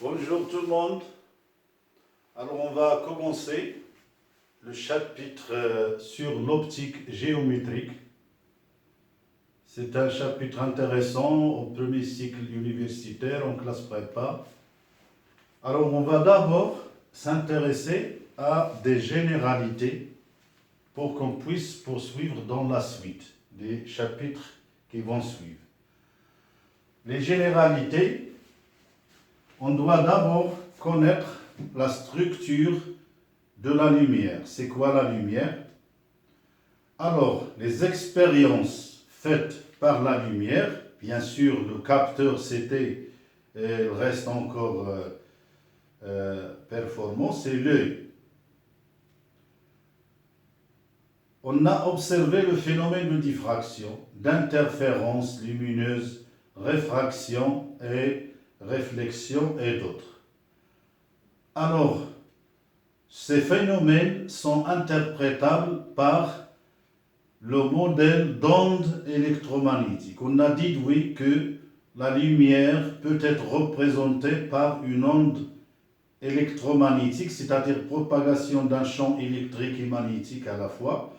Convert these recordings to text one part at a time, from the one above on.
Bonjour tout le monde. Alors on va commencer le chapitre sur l'optique géométrique. C'est un chapitre intéressant au premier cycle universitaire en classe prépa. Alors on va d'abord s'intéresser à des généralités pour qu'on puisse poursuivre dans la suite des chapitres qui vont suivre. Les généralités, on doit d'abord connaître la structure de la lumière. C'est quoi la lumière? Alors, les expériences faites par la lumière, bien sûr, le capteur CT reste encore performant, c'est l'œil. On a observé le phénomène de diffraction, d'interférence lumineuse, réfraction et réflexion et d'autres. Alors, ces phénomènes sont interprétables par le modèle d'onde électromagnétique. On a dit, oui, que la lumière peut être représentée par une onde électromagnétique, c'est-à-dire propagation d'un champ électrique et magnétique à la fois.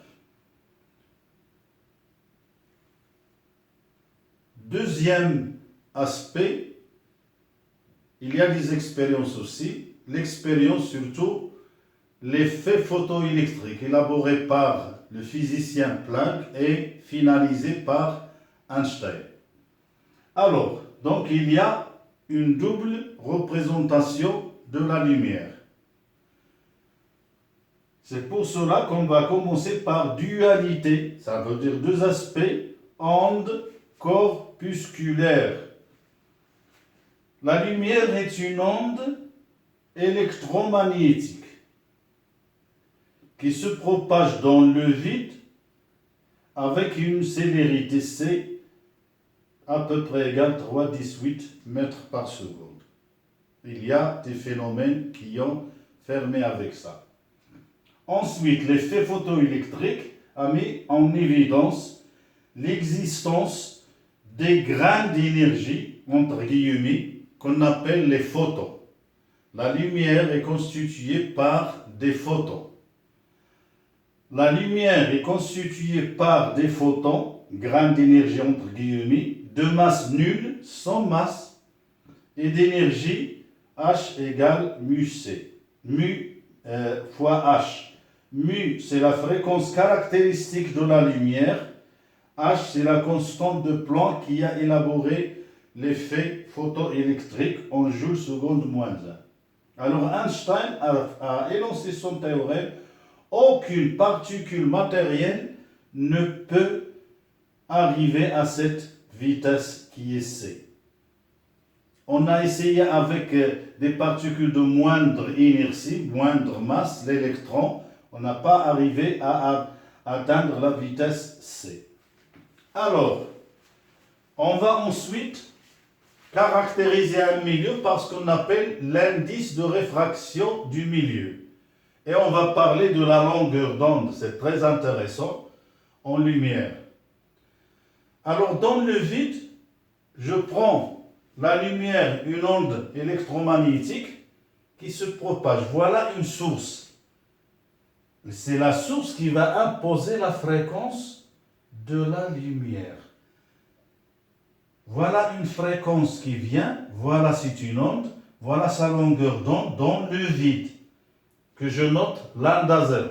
Deuxième aspect, il y a des expériences aussi. L'expérience surtout, l'effet photoélectrique élaboré par le physicien Planck et finalisé par Einstein. Alors, donc il y a une double représentation de la lumière. C'est pour cela qu'on va commencer par dualité, ça veut dire deux aspects, onde corpusculaire. La lumière est une onde électromagnétique qui se propage dans le vide avec une célérité C à peu près égale 3,18 mètres par seconde. Il y a des phénomènes qui ont fermé avec ça. Ensuite, l'effet photoélectrique a mis en évidence l'existence des grains d'énergie, entre guillemets, qu'on appelle les photons. La lumière est constituée par des photons. La lumière est constituée par des photons, grains d'énergie entre guillemets, de masse nulle, sans masse, et d'énergie H égale mu C, mu fois H. Mu, c'est la fréquence caractéristique de la lumière. H, c'est la constante de Planck qui a élaboré l'effet photoélectrique en joules seconde moins 1. Alors Einstein a énoncé son théorème. Aucune particule matérielle ne peut arriver à cette vitesse qui est C. On a essayé avec des particules de moindre inertie, moindre masse, l'électron. On n'a pas arrivé à atteindre la vitesse C. Alors, on va ensuite caractériser un milieu par ce qu'on appelle l'indice de réfraction du milieu. Et on va parler de la longueur d'onde, c'est très intéressant, en lumière. Alors, dans le vide, je prends la lumière, une onde électromagnétique qui se propage. Voilà une source. C'est la source qui va imposer la fréquence de la lumière. Voilà une fréquence qui vient, voilà c'est une onde, voilà sa longueur d'onde dans le vide, que je note lambda 0.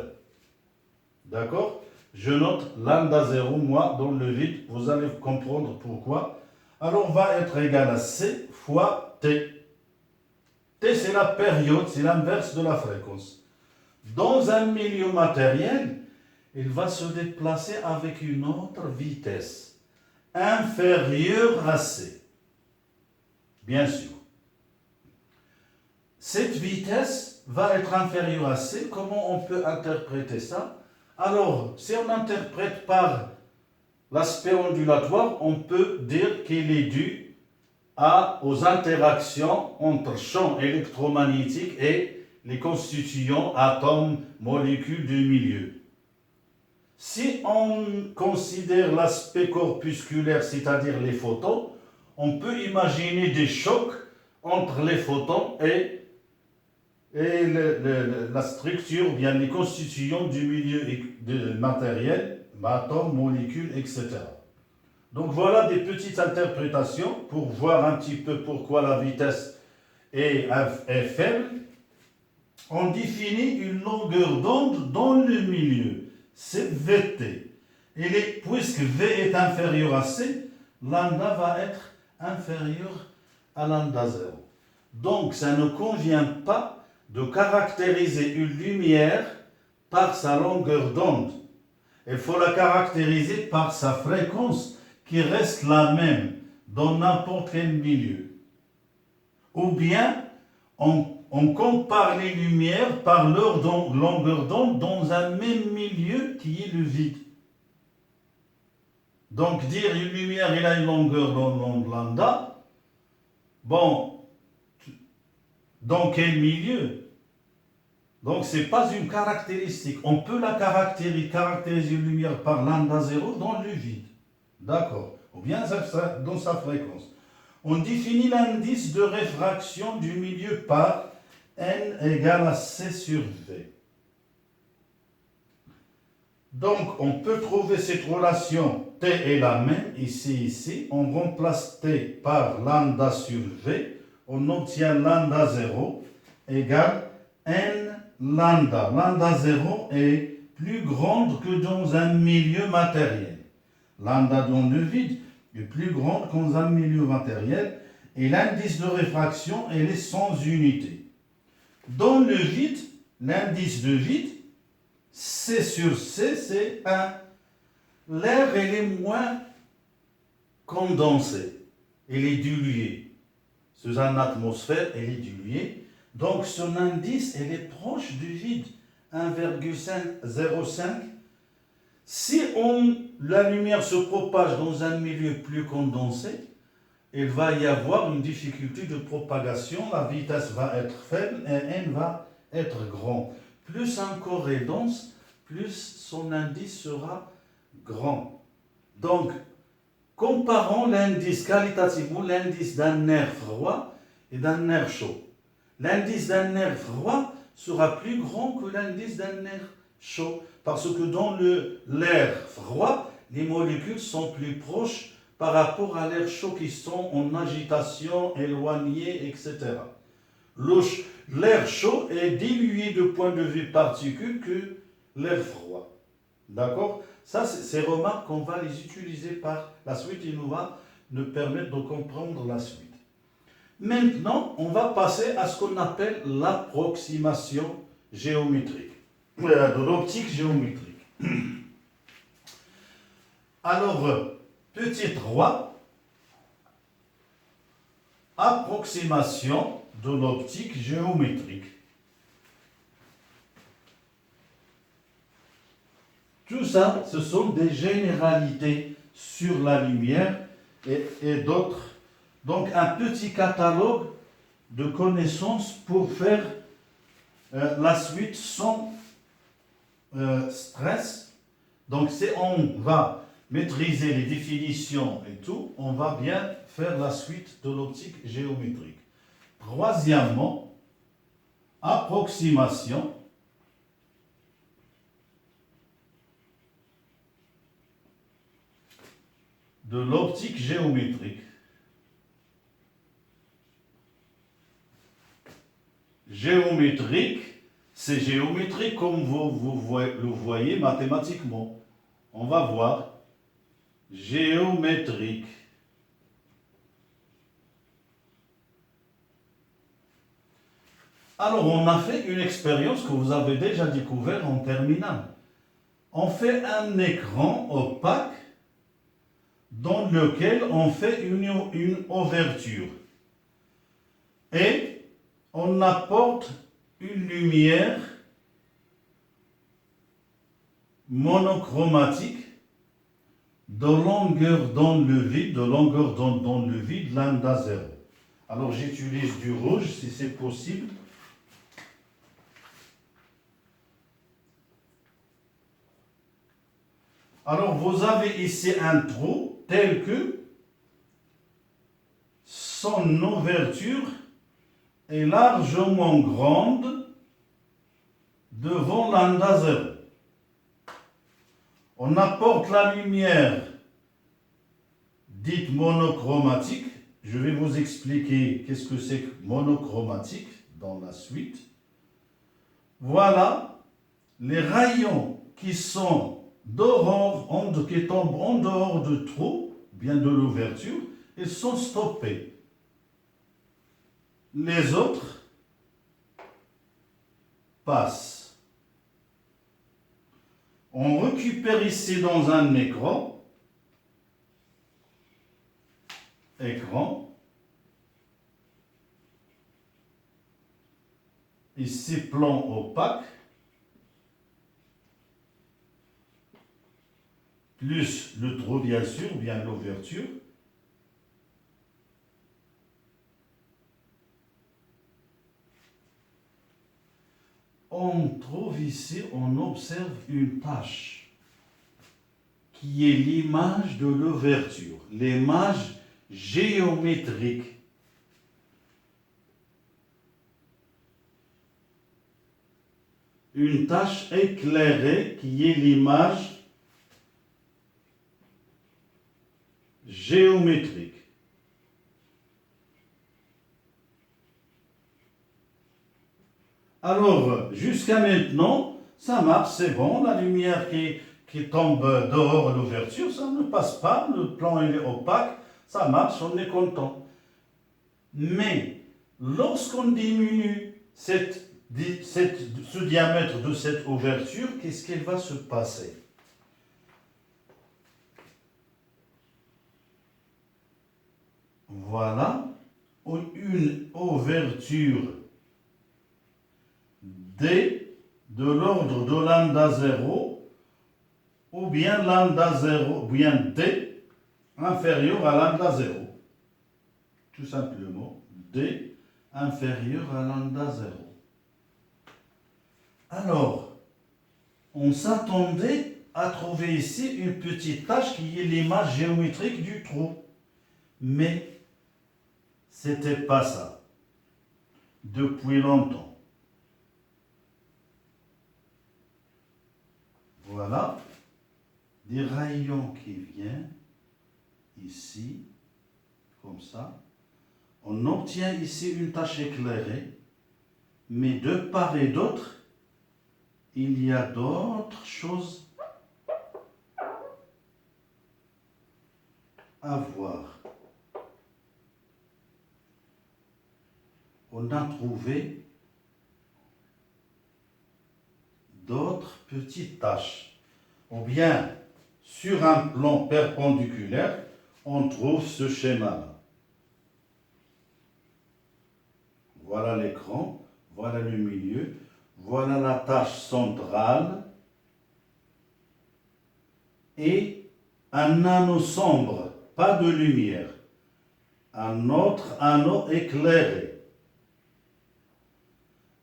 D'accord? Je note lambda 0, moi, dans le vide, vous allez comprendre pourquoi. Alors, on va être égal à C fois T. T, c'est la période, c'est l'inverse de la fréquence. Dans un milieu matériel, il va se déplacer avec une autre vitesse, inférieure à C. Bien sûr. Cette vitesse va être inférieure à C. Comment on peut interpréter ça? Alors, si on interprète par l'aspect ondulatoire, on peut dire qu'il est dû aux interactions entre champs électromagnétiques et les constituants atomes, molécules du milieu. Si on considère l'aspect corpusculaire, c'est-à-dire les photons, on peut imaginer des chocs entre les photons et la structure, bien les constitutions du milieu matériel, atomes, molécules, etc. Donc voilà des petites interprétations pour voir un petit peu pourquoi la vitesse est faible. On définit une longueur d'onde dans le milieu, c'est Vt. Puisque V est inférieur à C, lambda va être inférieur à lambda 0. Donc ça ne convient pas de caractériser une lumière par sa longueur d'onde. Il faut la caractériser par sa fréquence qui reste la même dans n'importe quel milieu. Ou bien on compare les lumières par leur longueur d'onde dans un même milieu qui est le vide. Donc dire une lumière il a une longueur d'onde lambda, bon, dans quel milieu? Donc ce n'est pas une caractéristique. On peut la caractériser une lumière par lambda 0 dans le vide. D'accord. Ou bien dans sa fréquence. On définit l'indice de réfraction du milieu par n égale à c sur v. Donc on peut trouver cette relation t est la même ici. On remplace t par lambda sur v. On obtient lambda 0 égale n lambda. Lambda 0 est plus grande que dans un milieu matériel. Lambda dans le vide est plus grande que dans un milieu matériel et l'indice de réfraction elle est sans unité. Dans le vide, l'indice de vide, C sur C, c'est 1. L'air elle est moins condensé, il est dilué. Sous une atmosphère, elle est diluée. Donc son indice, elle est proche du vide, 1,05. Si la lumière se propage dans un milieu plus condensé, il va y avoir une difficulté de propagation, la vitesse va être faible et n va être grand. Plus un corps est dense, plus son indice sera grand. Donc, comparons l'indice qualitativement, l'indice d'un air froid et d'un air chaud. L'indice d'un air froid sera plus grand que l'indice d'un air chaud, parce que dans l'air froid, les molécules sont plus proches par rapport à l'air chaud qui sont en agitation, éloignées, etc. L'air chaud est dilué de point de vue particules que l'air froid. D'accord? Ça, ces remarques, on va les utiliser par la suite et nous va nous permettre de comprendre la suite. Maintenant, on va passer à ce qu'on appelle l'approximation géométrique, de l'optique géométrique. Alors, petit 3, approximation de l'optique géométrique. Tout ça, ce sont des généralités sur la lumière et d'autres. Donc, un petit catalogue de connaissances pour faire la suite sans stress. Donc, si on va maîtriser les définitions et tout, on va bien faire la suite de l'optique géométrique. Troisièmement, approximation de l'optique géométrique. Géométrique, c'est géométrique comme vous le voyez mathématiquement. On va voir. Géométrique. Alors, on a fait une expérience que vous avez déjà découverte en terminale. On fait un écran opaque dans lequel on fait une ouverture. Et on apporte une lumière monochromatique de longueur dans le vide, lambda 0. Alors j'utilise du rouge si c'est possible. Alors vous avez ici un trou tel que son ouverture est largement grande devant lambda 0. On apporte la lumière dite monochromatique. Je vais vous expliquer qu'est-ce que c'est que monochromatique dans la suite. Voilà les rayons qui sont qui tombent en dehors du trou, bien de l'ouverture, ils sont stoppés. Les autres passent. On récupère ici dans un écran, ici plan opaque, plus le trou bien sûr, bien l'ouverture. On trouve ici, on observe une tache qui est l'image de l'ouverture, l'image géométrique. Une tache éclairée qui est l'image géométrique. Alors, jusqu'à maintenant, ça marche, c'est bon, la lumière qui tombe dehors de l'ouverture, ça ne passe pas, le plan il est opaque, ça marche, on est content. Mais, lorsqu'on diminue ce diamètre de cette ouverture, qu'est-ce qu'il va se passer? Voilà une ouverture D de l'ordre de lambda 0 ou bien lambda 0, ou bien D inférieur à lambda 0. Tout simplement, D inférieur à lambda 0. Alors, on s'attendait à trouver ici une petite tache qui est l'image géométrique du trou. Mais c'était pas ça. Depuis longtemps. Voilà. Des rayons qui viennent ici, comme ça. On obtient ici une tache éclairée. Mais de part et d'autre, il y a d'autres choses à voir. On a trouvé d'autres petites taches. Ou bien, sur un plan perpendiculaire, on trouve ce schéma-là. Voilà l'écran, voilà le milieu, voilà la tache centrale et un anneau sombre, pas de lumière, un autre anneau éclairé.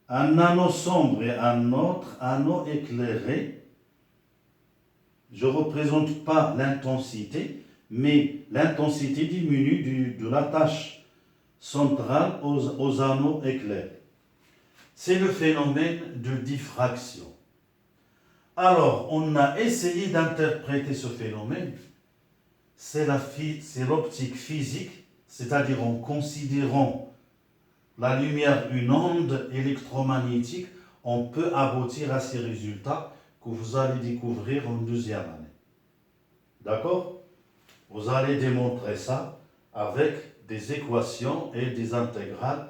Un anneau sombre et un autre anneau éclairé. Je ne représente pas l'intensité, mais l'intensité diminue de la tache centrale aux anneaux éclairés. C'est le phénomène de diffraction. Alors, on a essayé d'interpréter ce phénomène. C'est l'optique physique, c'est-à-dire en considérant la lumière une onde électromagnétique, on peut aboutir à ces résultats que vous allez découvrir en deuxième année. D'accord? Vous allez démontrer ça avec des équations et des intégrales.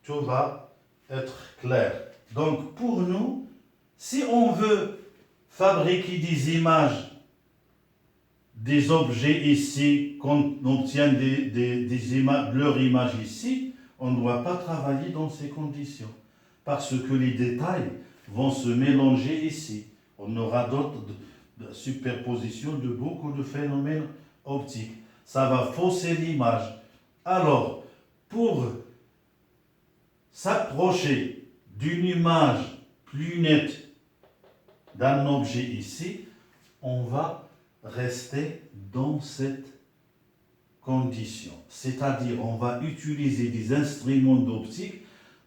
Tout va être clair. Donc pour nous, si on veut fabriquer des images, des objets ici, qu'on obtient leur image ici, on ne doit pas travailler dans ces conditions. Parce que les détails vont se mélanger ici. On aura d'autres superpositions de beaucoup de phénomènes optiques. Ça va fausser l'image. Alors, pour s'approcher d'une image plus nette d'un objet ici, on va rester dans cette condition. C'est-à-dire, on va utiliser des instruments d'optique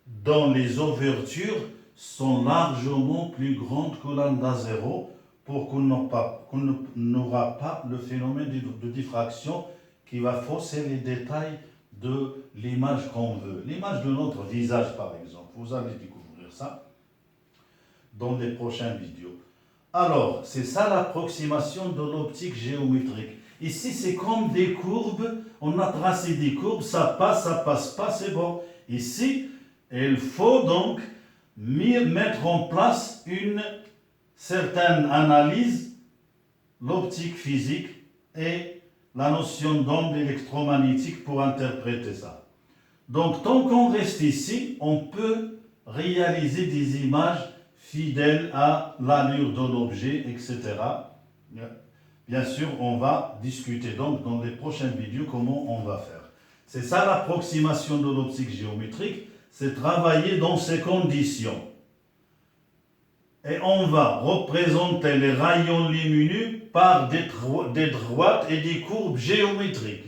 dont les ouvertures sont largement plus grandes que lambda 0 pour qu'on n'aura pas le phénomène de diffraction qui va fausser les détails de l'image qu'on veut. L'image de notre visage, par exemple. Vous allez découvrir ça dans les prochaines vidéos. Alors, c'est ça l'approximation de l'optique géométrique. Ici, c'est comme des courbes. On a tracé des courbes, ça passe pas, c'est bon. Ici, il faut donc mettre en place une certaine analyse, l'optique physique et la notion d'onde électromagnétique pour interpréter ça. Donc, tant qu'on reste ici, on peut réaliser des images fidèles à l'allure de l'objet, etc. Bien sûr, on va discuter donc dans les prochaines vidéos comment on va faire. C'est ça l'approximation de l'optique géométrique, c'est travailler dans ces conditions. Et on va représenter les rayons lumineux par des droites et des courbes géométriques.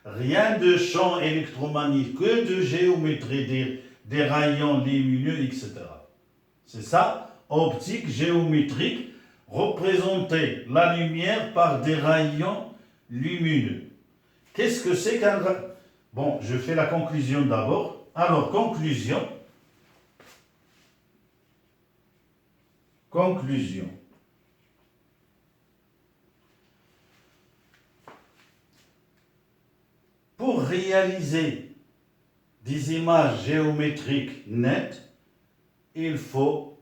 Rien de champ électromagnétique, que de géométrie, des rayons lumineux, etc. C'est ça, optique géométrique, représenter la lumière par des rayons lumineux. Qu'est-ce que c'est qu'un rayon? Bon, je fais la conclusion d'abord. Alors, conclusion. Pour réaliser des images géométriques nettes, il faut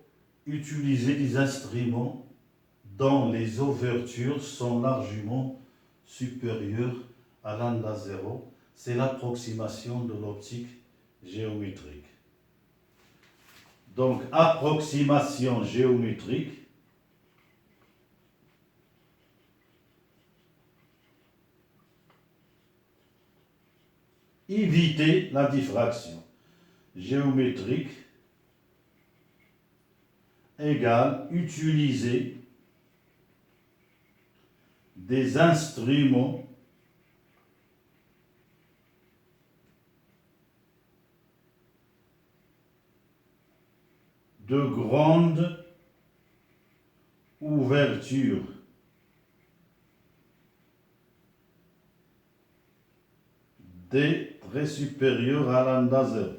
utiliser des instruments dont les ouvertures sont largement supérieures à lambda 0. C'est l'approximation de l'optique géométrique. Donc, approximation géométrique. Éviter la diffraction. Géométrique égale utiliser des instruments de grande ouverture. D très supérieur à lambda 0.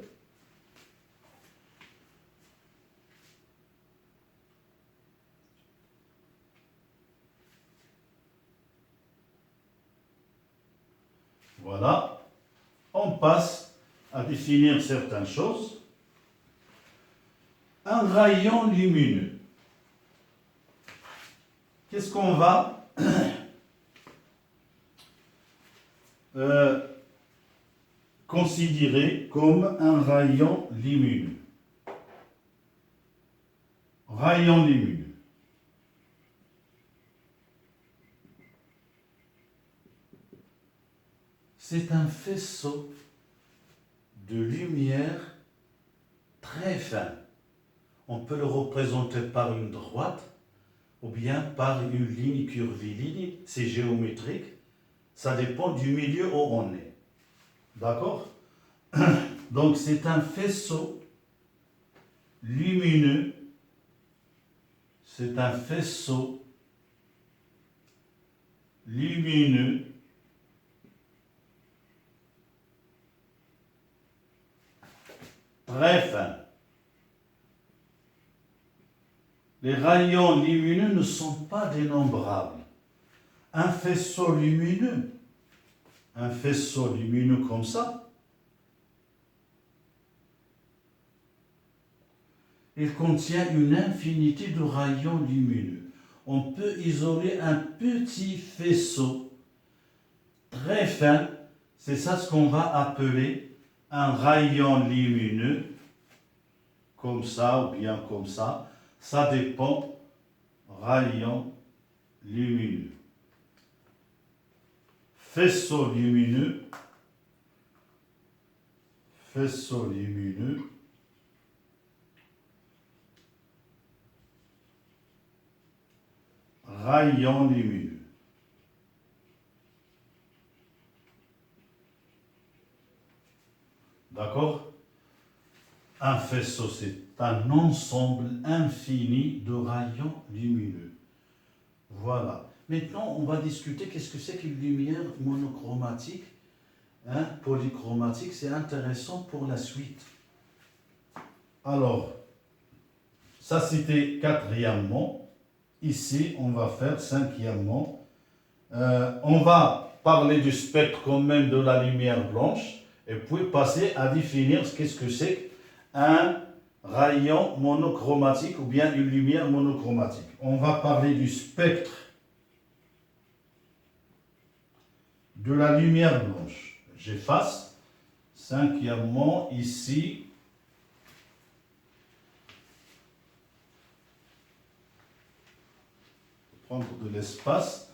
Voilà. On passe à définir certaines choses. Un rayon lumineux. Qu'est-ce qu'on va considérer comme un rayon lumineux? Rayon lumineux. C'est un faisceau de lumière très fin. On peut le représenter par une droite ou bien par une ligne curviligne. C'est géométrique. Ça dépend du milieu où on est. D'accord? Donc c'est un faisceau lumineux. C'est un faisceau lumineux très fin. Les rayons lumineux ne sont pas dénombrables. Un faisceau lumineux comme ça, il contient une infinité de rayons lumineux. On peut isoler un petit faisceau très fin, c'est ça ce qu'on va appeler un rayon lumineux, comme ça ou bien comme ça. Ça dépend, rayon lumineux. Faisceau lumineux, rayon lumineux. D'accord? Un faisceau, c'est un ensemble infini de rayons lumineux. Voilà. Maintenant, on va discuter qu'est-ce que c'est qu'une lumière monochromatique, polychromatique. C'est intéressant pour la suite. Alors, ça c'était quatrièmement. Ici, on va faire cinquièmement. On va parler du spectre quand même de la lumière blanche et puis passer à définir qu'est-ce que c'est un rayon monochromatique ou bien une lumière monochromatique. On va parler du spectre de la lumière blanche. J'efface. Cinquièmement, ici, prendre de l'espace.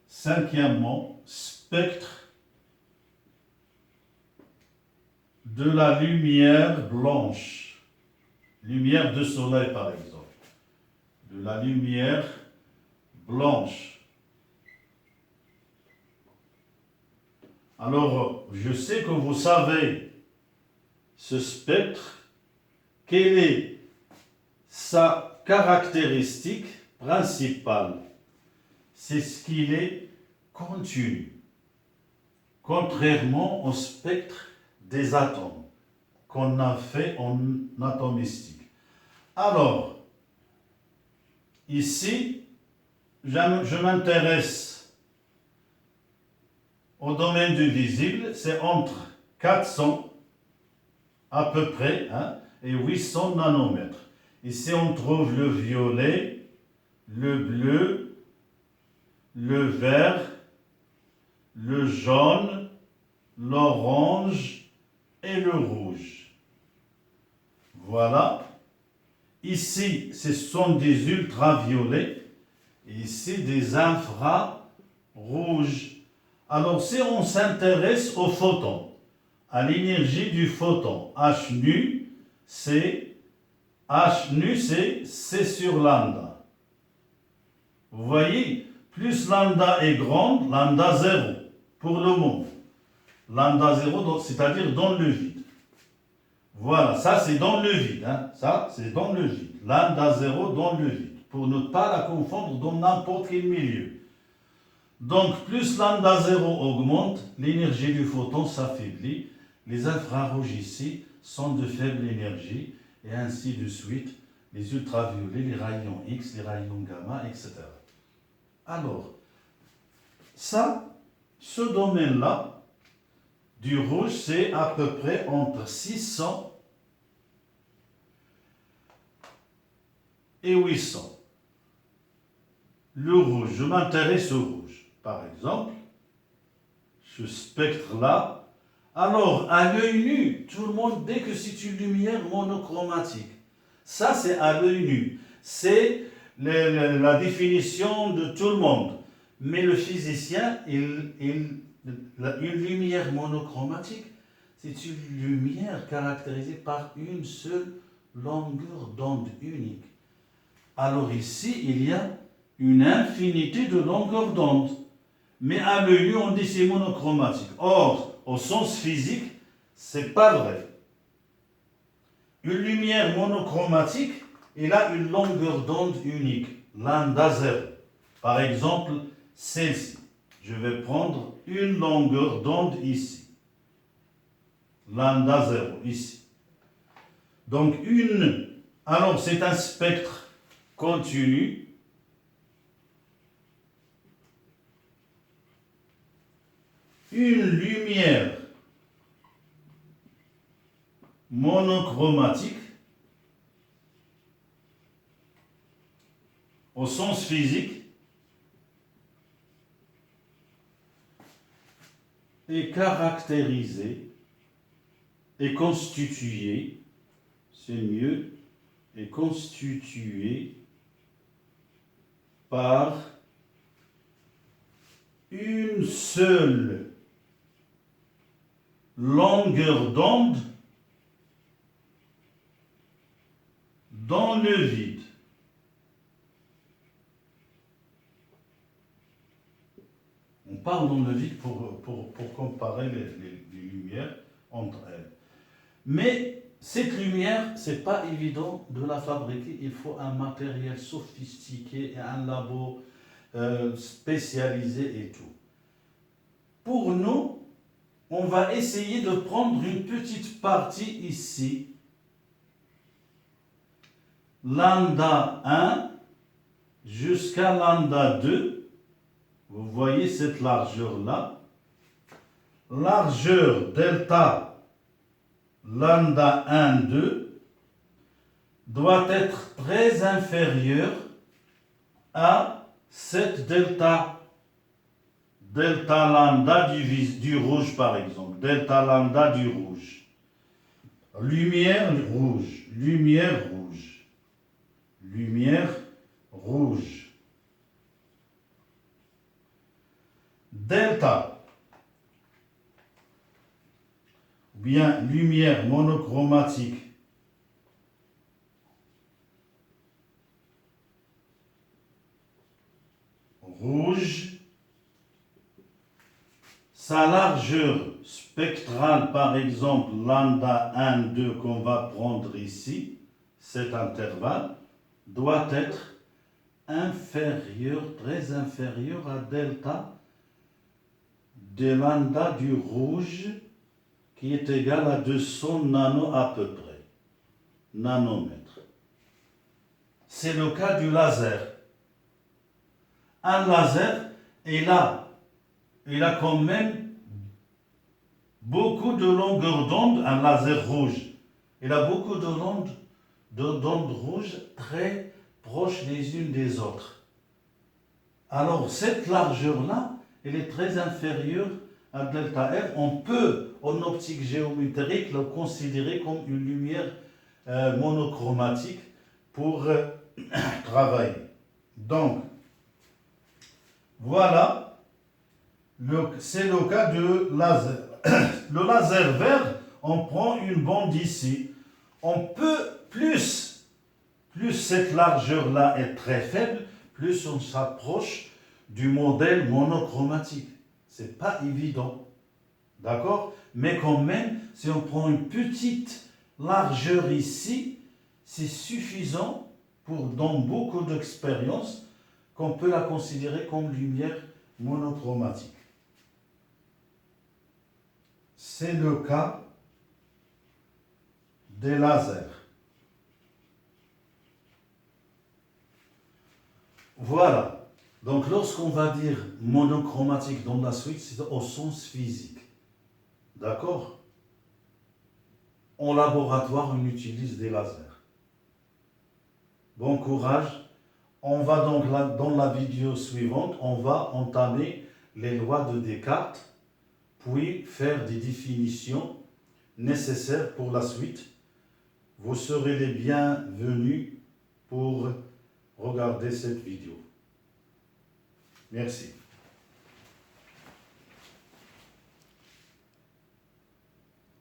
Cinquièmement, spectre de la lumière blanche. Lumière de soleil, par exemple. De la lumière blanche. Alors, je sais que vous savez ce spectre, quelle est sa caractéristique principale. C'est ce qu'il est continu, contrairement au spectre des atomes qu'on a fait en atomistique. Alors, ici, je m'intéresse au domaine du visible, c'est entre 400 à peu près et 800 nanomètres. Ici, on trouve le violet, le bleu, le vert, le jaune, l'orange et le rouge. Voilà. Ici, ce sont des ultraviolets et ici des infrarouges. Alors, si on s'intéresse au photon, à l'énergie du photon, H nu, c'est C sur lambda. Vous voyez, plus lambda est grande, lambda 0 pour le monde. Lambda 0, c'est-à-dire dans le vide. Voilà, ça c'est dans le vide. Ça c'est dans le vide. Lambda 0 dans le vide. Pour ne pas la confondre dans n'importe quel milieu. Donc, plus lambda 0 augmente, l'énergie du photon s'affaiblit. Les infrarouges ici sont de faible énergie, et ainsi de suite, les ultraviolets, les rayons X, les rayons gamma, etc. Alors, ce domaine-là, du rouge, c'est à peu près entre 600 et 800. Le rouge, je m'intéresse au rouge. Par exemple, ce spectre-là, alors, à l'œil nu, tout le monde dit que c'est une lumière monochromatique. Ça, c'est à l'œil nu. C'est la définition de tout le monde. Mais le physicien, une lumière monochromatique, c'est une lumière caractérisée par une seule longueur d'onde unique. Alors ici, il y a une infinité de longueurs d'onde. Mais à l'œil nu, on dit c'est monochromatique. Or, au sens physique, c'est pas vrai. Une lumière monochromatique, elle a une longueur d'onde unique, lambda 0. Par exemple, celle-ci. Je vais prendre une longueur d'onde ici. Lambda 0, ici. Donc, alors c'est un spectre continu. Une lumière monochromatique, au sens physique, est caractérisée et constituée, c'est mieux, est constituée par une seule longueur d'onde dans le vide. On parle dans le vide pour comparer les lumières entre elles. Mais cette lumière, c'est pas évident de la fabriquer. Il faut un matériel sophistiqué et un labo spécialisé et tout. Pour nous, on va essayer de prendre une petite partie ici. Lambda 1 jusqu'à lambda 2. Vous voyez cette largeur-là. Largeur delta lambda 1, 2 doit être très inférieure à cette delta lambda du rouge par exemple, delta lambda du rouge. Lumière rouge, lumière rouge, lumière rouge. Delta, ou bien lumière monochromatique, rouge. Sa largeur spectrale, par exemple, lambda 1, 2 qu'on va prendre ici, cet intervalle, doit être inférieur, très inférieur à delta de lambda du rouge, qui est égal à 200 nano à peu près, nanomètres. C'est le cas du laser. Un laser est là. Il a quand même beaucoup de longueur d'onde, un laser rouge. Il a beaucoup d'ondes rouges très proches les unes des autres. Alors cette largeur-là, elle est très inférieure à delta R. On peut, en optique géométrique, le considérer comme une lumière monochromatique pour travailler. Donc, voilà. C'est le cas de laser. Le laser vert, on prend une bande ici. On peut, plus cette largeur-là est très faible, plus on s'approche du modèle monochromatique. C'est pas évident. D'accord? Mais quand même, si on prend une petite largeur ici, c'est suffisant pour, dans beaucoup d'expériences, qu'on peut la considérer comme lumière monochromatique. C'est le cas des lasers. Voilà. Donc lorsqu'on va dire monochromatique dans la suite, c'est au sens physique. D'accord? En laboratoire, on utilise des lasers. Bon courage. On va donc, dans la vidéo suivante, on va entamer les lois de Descartes, puis faire des définitions nécessaires pour la suite. Vous serez les bienvenus pour regarder cette vidéo. Merci.